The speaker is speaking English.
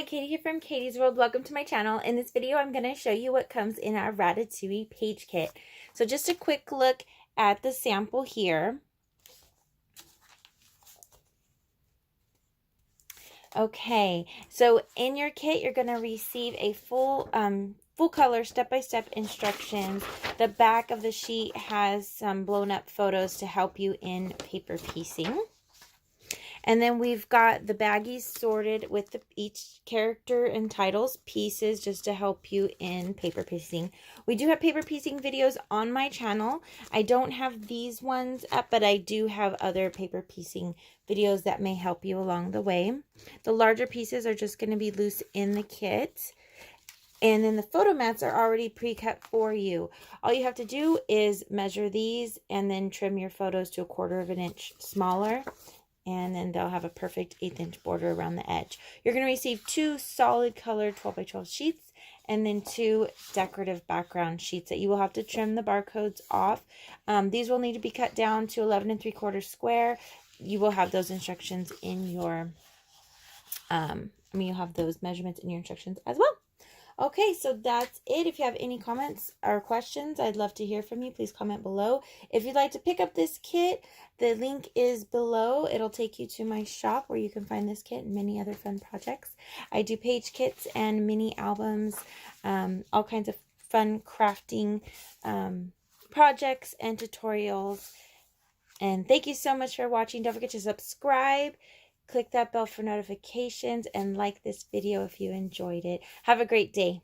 Katie here from Katie's World. Welcome to my channel. In this video, I'm going to show you what comes in our Ratatouille page kit. So just a quick look at the sample here. Okay, so in your kit, you're going to receive a full color step-by-step instructions. The back of the sheet has some blown up photos to help you in paper piecing. And then we've got the baggies sorted with each character and titles pieces just to help you in paper piecing. We do have paper piecing videos on my channel. I don't have these ones up, but I do have other paper piecing videos that may help you along the way. The larger pieces are just going to be loose in the kit. And then the photo mats are already pre-cut for you. All you have to do is measure these and then trim your photos to 1/4 of an inch smaller. And then they'll have a perfect 1/8 inch border around the edge. You're going to receive 2 solid color 12x12 sheets and then 2 decorative background sheets that you will have to trim the barcodes off. These will need to be cut down to 11 3/4 square. You will have those instructions in your, you'll have those measurements in your instructions as well. Okay, so that's it. If you have any comments or questions, I'd love to hear from you. Please comment below. If you'd like to pick up this kit, the link is below. It'll take you to my shop where you can find this kit and many other fun projects. I do page kits and mini albums, all kinds of fun crafting projects and tutorials. And thank you so much for watching. Don't forget to subscribe. Click that bell for notifications and like this video if you enjoyed it. Have a great day.